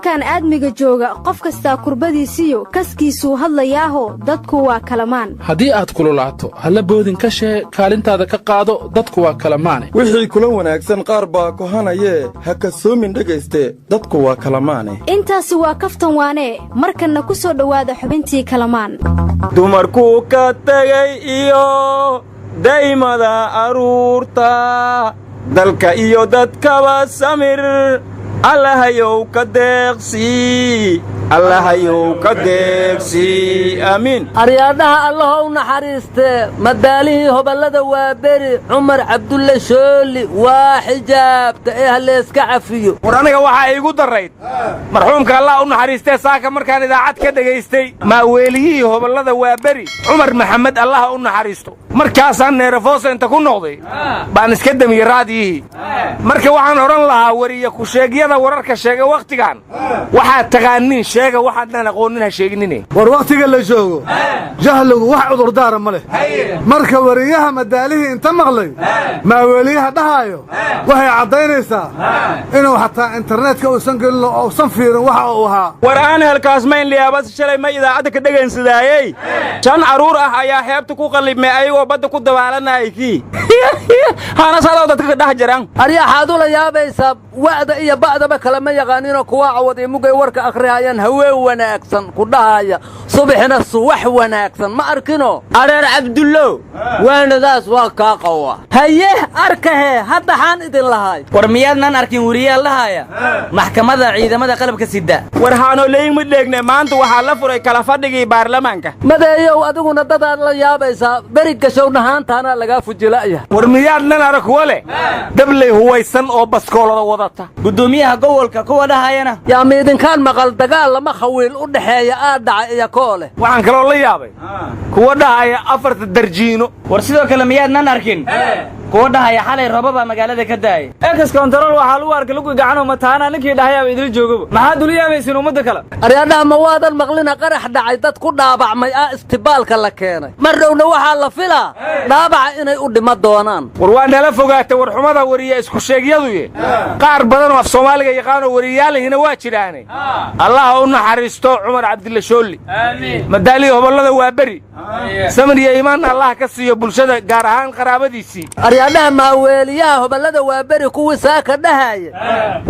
koonkan aadmiga jooga qof kasta kurbadiisiyo kaskiisuu hadlayaaho dadku waa kalamaan haddii aad kululaato halla boodin ka shee kaalintaada ka qaado dadku waa kalamaane wixii kula wanaagsan qaar baa kohanayee ha kasoomin dhegayste dadku waa kalamaane intaasi waa kaftan waane markanna ku soo dhowaada xubintii kalamaan dumarkuu ka tagay iyo daymada aruurta dalka iyo dadkaba samir allahayow ka deeqsi amiin aryaadhaha allahow naxariiste madaalihii hoballada waa beri cumar cabdulle shooli waa xijaabta ee halleeska cafiyo war aniga waxaa iigu darrayd marxuumka allah u naxariistee saaka markaan idaacad ka dhegaystay maaweeliyihii hoballada waa beri cumar maxamed allaha u naxariisto markaasaan neerafoosa inta ku noqday baan iska damiyey raadiyihii marka waxaan odhan lahaa wariya ku sheegyada wararka sheega wakhtigan waxaad taqaaniin sheega waxaadnaan aqoonin ha sheeginine war wakhtiga la joogo jahligu wax cudurdaara ma leh marka wariyaha madaalihii inta maqlay maaweeliyaha dhahaayo waxay caddaynaysaa inuu xataa internetka uusan gelin oo uusan fiirin waxa uu ahaa war aan helkaas mayn liyaabas shalay ma idaacadda ka dhegaynsadaayey 5 caruur ah ayaa xeebta ku qalibmay ayagoo badda ku dabaalanayay kii hana sadoo dadka ka dhex jiraan aryaxaad ula yaabaysaa wa'da iyo ba'daba kala ma yaqaaniinoo kuwa cawad iyo mugay warka akhriyayaan haween wanaagsan ku dhahaya subaxina suwax wanaagsan ma arkino areer cabdullow waanadaas waa kaa qawa haye arkahee hadda xaan idin lahay war miyaadnan arkin wariyaal lahaya maxkamadda ciidamada qalabka sida war haano leeyma dheegne maanta waxaa la furay kala fadhigii baarlamaanka madeeyow adiguna dadaad la yaabaysaa beri gashow dhahaantaana lagaa fujilaya war miyaadnan arag wale dablay huwaysan oo baskoolada wadata gudoomiyaha gobolka kuwa dhahayana yaa miidinkaan maqal dagaal lama khawiil u dhaxeeya aad dhaca iyo koole waxaan kaloo la yaabay kuwa dhahaya 4 darjiino war sidoo kale miyaadnan arkin kuwa dhahaya xalay roobaba magaalada ka daayay ex control waxa lagu arkay lagu gacano mataana ninkii dhahaya idil joogaba maxaa dul yaabaysan umada kale aryaadhaha ma waadan maqlina qarax dhacay dad ku dhaabacmay istibaalka la keenay mar dhowna waxaa la filaa dhaabaca inay u dhima doonaan war waa nala fogaatay war xumada wariya isku sheegyadu qaar badan oo af Soomaaliga yaqaan wariyaalihina waa jiraanay allah u naxariisto cumar cabdulle shooli amiin madaali hoballada waa beri samir iyo iimaan allah ka siiyo bulshada gaar ahaan qaraabadiisii aryaadhaha maaweeliyaha hoballada waa beri kuwii saaka dhahaya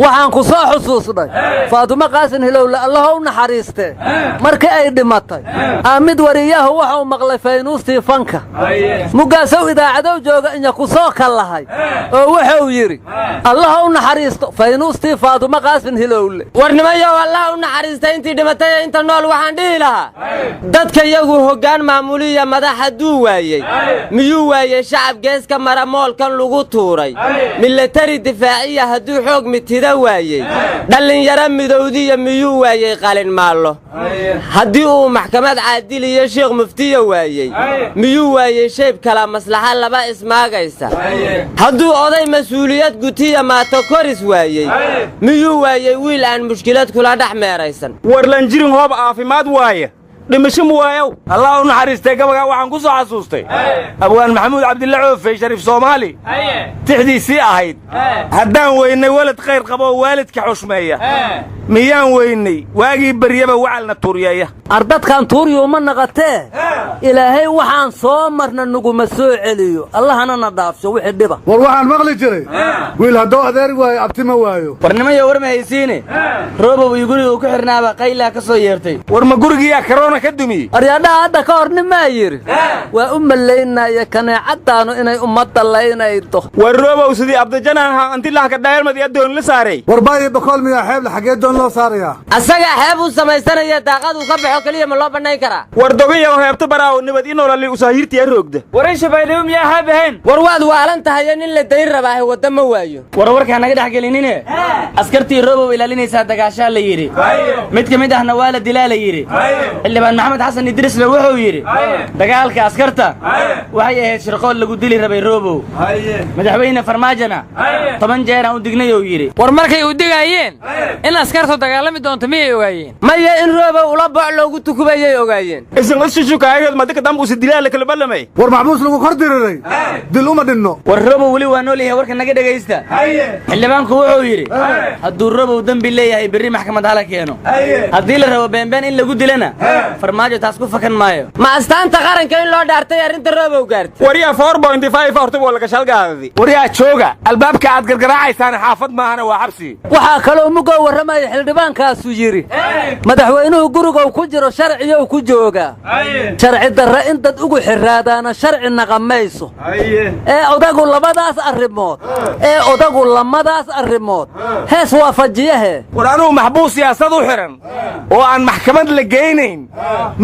waxaan ku soo xusuusnay faatuma qaasin hilowle allah u naxariiste markii ay dhimatay aamid wariyaha wuxuu maqlay faynuustii fanka mugaasow idaacadow jooga in ku soo kalahay oo wuxuu yiri allah u naxariisto faynuustii faatuma qaasin hilowle warnimayo allah u naxariistay intii dhimatay inta nool waxaan dhihi lahaa dadka iyagu hoggaan maamuliya madaxa duu waayay miyuu waayay shacab geeska mara moolkan lagu tuuray military difaaciya hadduu xoog mitida waayay dhalinyaro midowdiya miyuu waayay qalin maallo haddii uu maxkamad caadil iyo sheekh muftiya waayay miyuu waayay shayb kala maslaxa laba ismaagaysa hadduu oday mas'uuliyad gutiya maato koris waayay miyuu waayay wiil aan mushkilad kula dhex meeraysan war lan jirin hoob caafimaad waaye dhimasho waayow allah u naxariistay gabaga waxaan ku soo xasuustay abwaan maxamuud cabdille coofey shariif Soomaali tixdiisii ahayd haddaan weynay walad khayr qabo waalidka xushmeeya miyaan weynay waagii baryaba wacalna tuuriyaya ardadkan tuuriyo ma naqatee ilaahay waxaan soo marna nuguma soo celiyo allahana na dhaafsho wixii dhiba war waxaan maqli jiray wiil haddoo adeer waayo abtima waayo warnimayo war ma haysiine roobow iyo guriga ku xirnaaba qayla ka soo yeertay war ma gurigiya corona ka dumiyay aryaadhaha hadda ka hor nima yiri waa u maleynaya kaneecadaanu inay ummadda laynaydo war roobow sidii abdajanaan anti la ka dhaayalmad iyo doon la saaray war baay bakool miya xeeb la xagee doon loo saaraya asaga xeeb u samaysanaya daaqad uu ka baxo kaliya ma loo banay karaa war dogiyo heebta baraaw nibad inoo la usaahirtiya roogda waray shabeeyo miya haabaheen war waad waalan tahay in la dayn rabaa wada ma waayo war warka naga dhaxgelinine askartii roobow ilaalinaysa dagaasha la yiri mid kamid ahna waa la dilaa la yiri xildhibaan maxamed xasan idriisle wuxuu yidhi dagaalka askarta waxay ahayd shirqool lagu dili rabay roobow madaxweyne farmaajona 10 jeer aan u dignay oo yidhi war markay u digayeen in askartu dagaalami doonto miyay ogaayeen maya in roobow ula boc loogu tukubayay ogaayeen isan ishukaayad madaka dambuusi dilaa kala balamay war maxbuus lagu kor diriray dil uma dhinno war roobow weli waa nool yahay warka naga dhagaysta xildhibaanku wuxuu yidhi hadduu roobow dambi leeyahay berri maxkamad hala keeno haddii la rabo beenbeen in lagu dilana farmaajo taas ku fakan maayo ma astaanta qaranka in loo dhaartay arrinta roobow gaartay wariya 4.5 horta waa laga shalgaadi wariya jooga albaabka aad gargaraacaysan xaafad maahana waa xabsi waxaa kaloo mugo warramaya xildhibaankaasu yidhi madaxweynuhu guriga ku jiro sharciyo ku jooga sharci darra in dad ugu xiraadaana sharci naqamayso odagu lamadaas arrimood hees waafajiyahe war anuu maxbuus siyaasad u xiran oo aan maxkamad la geynayn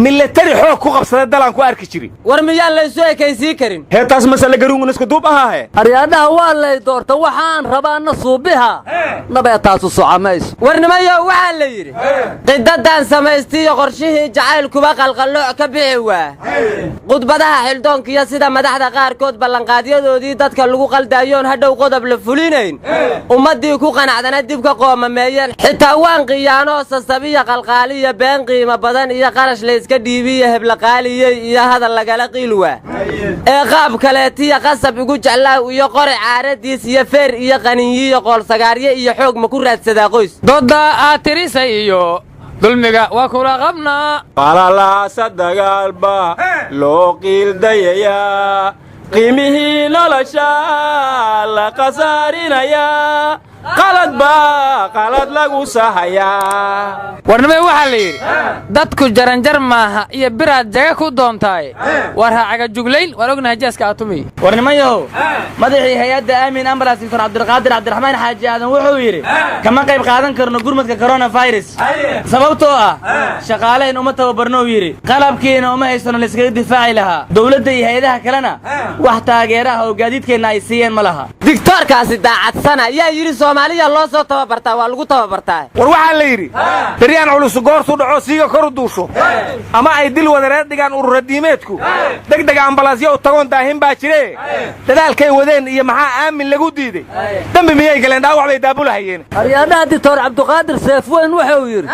militari xoog ku qabsada dalaan ku arki jiray war miyaan la isu ekaysii karin heetaas masala garuun isku duub ahaahe aryaadaha waa lay doorta waxaan rabaana suubiha nabeetaasu socomayso warnimayo waxaa la yidhi qidadan samaystiyo qorshihii jacaylkuba qalqallooc ka bixi waa khudbadaha xildoonkaiyo sida madaxda qaarkood ballanqaadyadoodii dadka lagu qaldaayoon hadhow qodob la fulinayn ummaddii ku qanacdana dib ka qoomameeyeen xitaa waan qiyaanoo sasabiya qalqaaliya been qiimo badan iyo qarash layska dhiibiyo heblaqaaliyey iyo hadal lagala qiilwaa ee qaab kaleetiya qasab igu jeclaaw iyo qori caaradiis iyo feer iyo qaninyiyo qoolsagaaryo iyo xoog ma ku raadsadaa qoys dooda aad tirisay iyo dulmiga waa kula qabnaa qalalaasa dagaalba loo qiildayayaa qiimihii nolosha la qasaarinayaa qalad lagu sahayaa warnimay waxaa la yidhi dadku jaranjar maaha iyo biraad jaga ku doontaay war ha cagajuglayn waan ognahay jaaska atumiy warnimayow madaxii hay-adda aamin ambulance dr cabdilqaadir cabdiraxmaan xaaji aadan wuxuu yidhi kama qayb qaadan karno gurmadka coronavirus sababtoo ah shaqaalayn uma tababarnou yidhi qalabkiina uma haysano layskaga difaaci lahaa dowladda iyo hay-adaha kalena wax taageeraha oo gaadiidkeenna ay siiyeen ma laha digtoorkaasi daacadsana yaa yidhi soomaaliya loo soo tababartaa waa lagu tababartaa war waxaa la yidhi daryaan culus goortu dhaco siiga kor u duusho ama ay dil wadareed dhigaan ururadiimeedku degdeg ambalaasyo u tagoon daahin baa jire dadaalkay wadeen iyo maxaa aamin lagu diiday dambi miyay galeen dhaawac bay daabulahayeen aryaadaha dictor cabdiqaadir seefweyn wuxuu yidhi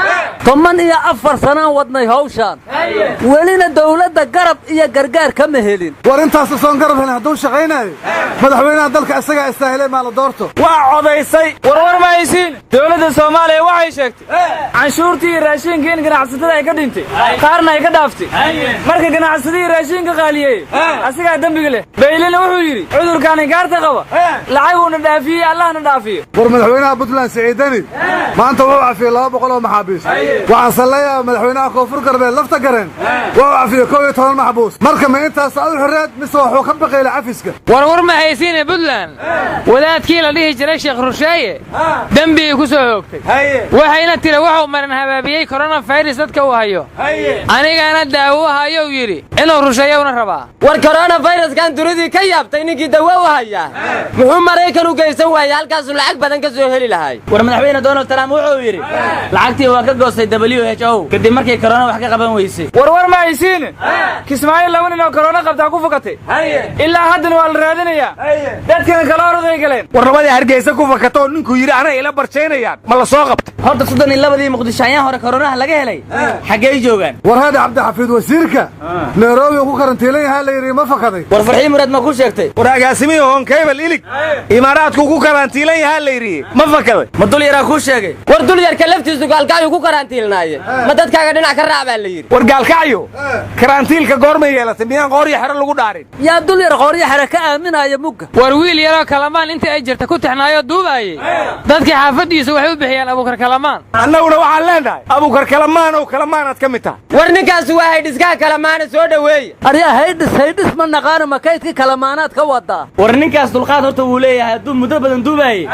14 sanaan wadnay hawshaan welina dowladda garab iyo gargaar kama helin war intaas soon garab helin hadduu shaqaynayo madaxweynaha dalka isagaa istaahilay maa la doorto waa codaysay warwar ma haysiin dowladda soomaaliya waxay sheegtay canshuurtii iyo raashiinka in ganacsatada ay ka dhintay qaarna ay ka dhaaftay marka ganacsadihii raashiinka qaaliyey asigaa dembiga leh baylina wuxuu yidhi cudurkaan inkaarta qaba lacaguuna dhaafiyey allahna dhaafiyo war madaxweynaha puntland siciidani maanta wuxuu cafiyey 200 oo maxaabiis waxaan sallayaa madaxweynaha koonfur galbeed lafta gareen wuxuu cafiyey 11 maxbuus marka ma intaas aad u xirreed mise wuxuu ka baqayla cafiska warwar ma haysiine puntland wadaadkii la dhihi jiray sheekh rusheeye dembigii ku soo hoogtay waxayna tiri wuxuu marin habaabiyey coronavirus dadka uu hayo anigana daawo hayou yidhi inuu rusheeyowna rabaa war coronaviruskan dunidii ka yaabtay ninkii dawo u hayaa muxuu maraykan u geysan waayey halkaasuu lacag badan ka soo heli lahay war madaxweyne donald trump wuxuu yidhi lacagtii waa ka goostay WHO kadib markay corona wax ka qaban weysay warwar ma haysiin kismaayo laba nin oo corona qabtaa ku fakatay ilaa haddana waa la raadinayaa dadkana kala orday galeen war labadii hargeysa ku fakatoo ninkuu yidhi anay ila barjaynayaan ma la soo qabtay horta 32 muqdisho ayaan hore coronaha laga helay xaggee joogaan war hada cabdixafiid wasiirka nairobi ku karantiilan yahay la yidhi ma fakaday war farxii murad ma ku sheegtay war agaasimihi hoon keebel ilig imaaraadku ku karantiilan yahay la yidhi ma fakaday ma dul yaraa kuu sheegay war dul yarka laftiisu gaalkacyo ku karantiilnaaye ma dadkaaga dhinac ka raac baa la yidhi war gaalkacyo karantiilka goorma yeelatay miyaan qooryo xero lagu dhaarin yaa dul yar qooryo xero ka aaminaya mugga war wiil yaroo kalamaan intii ay jirta ku tixnaayo duubaayey dadkii xaafaddiisa waxay u bixiyaan abuukar kalamaan annaguna waxaan leenahay abuukar kalamaan oo kalamaanaad ka mid tahay war ninkaas waa haydhiskaha kalamaana soo dhoweeya aryaa haydhis ma naqaana makaydkii kalamaanaad ka wadaa war ninkaas dulqaad horta wuu leeyahay hadduu muddo badan duubaayey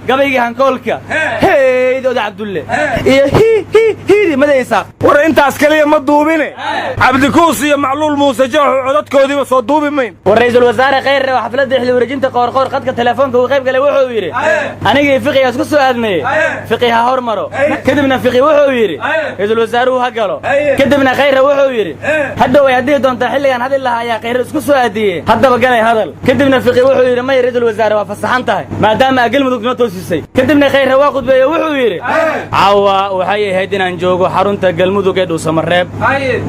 gabaygii hankoolka heydooda cabdulle iyo hiidi madaysaa war intaas kaliya ma duubine cabdikuus iyo macluul muuse jooxu codadkoodiiba soo duubi mayn war ra'iisul wasaare khayre oo xafladda xilli wareejinta qoorqoor qadka telefoonka uu qayb galay wuxuu yidhi anigii fiqiga isku soo aadmeeyey fiqi ha hormaro kadibna fiqi wuxuu yidhi ra'iisul wasaaruhu ha galo kadibna khayre wuxuu yidhi hadhow ay haddii doontaa xilligan hadli lahaa ayaa khayre isku soo aadiyey haddaba galay hadal kadibna fiqi wuxuu yidhi may ra'iisul wasaare waa fasaxan tahay maadaama galmudug noo toosisay kadibna khayre waa khudbeeye wuxuu yidhi caawa waxay ahayd inaan joogo xarunta galmudug ee dhuusamareeb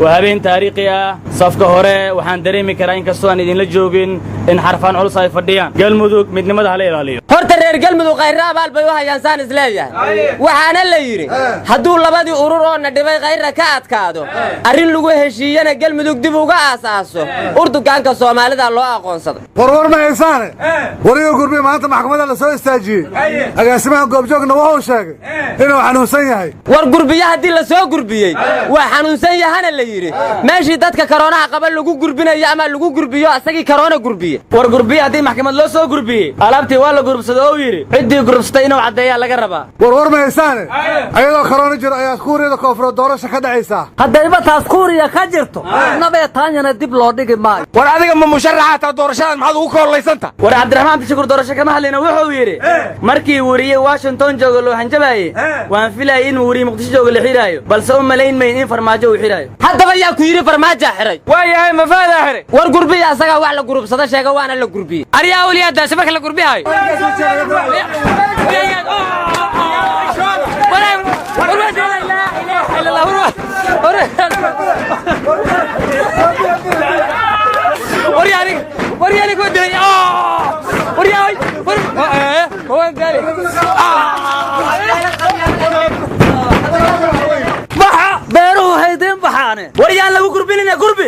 waa habeen taariikhi ah safka hore waxaan dareemi karaa inkastoo aan idinla joogin in xarfaan culus ay fadhiyaan galmudug midnimada hala ilaaliyo horta reer galmudug khayre abaal bay u hayaan saan isleeyahay waxaana la yidhi hadduu labadii urur oo na dhibay khayre ka adkaado arrin lagu heshiiyana galmudug dib uga aasaaso urdugaanka soomaalida loo aqoonsaday warwar ma haysaane wariga gurbi maanta maxkamadda la soo istaajiyey agaasimaha goobjoogna wuxuu sheegay inuu xanuunsan yahay war gurbiya haddii la soo gurbiyey waa xanuunsan yahana la yidhi meeshii dadka karoonaha qaba lagu gurbinayo ama lagu gurbiyo asagii karoona gurbiye war gurbiye haddii maxkamad loo soo gurbiyey alaabtii waa la gurbsado oo yidhi ciddii gurbsatay inuu caddeeyaa laga rabaa warwar ma haysaane ayadoo karoona jiro ayaa kuuriyada koonfureed doorasha ka dhacaysaa haddayba taas kuuriya ka jirto nabee taanyana dib loo dhigi maayo war adiga ma musharaxa taa doorashadan maxaad ugu koolaysanta war cabdiraxmaan abdishakuur doorasho kama hadlayna wuxuu yidhi markii weriye washington jooga loo hanjabaayey waan filayay in weriye muqdisho jooga la xidhaayo balse u malayn mayn in farmaajo uu xidhaayo haddaba yaa ku yidhi farmaajaa xiray waa yahay mafaadaa xiray war gurbiya asagaa wax la gurubsada sheega waana la gurbiyey aryaa awliyaadaasi marka la gurbihayo beeruhu haydeen baxaane war yaan lagu gurbinina gurbi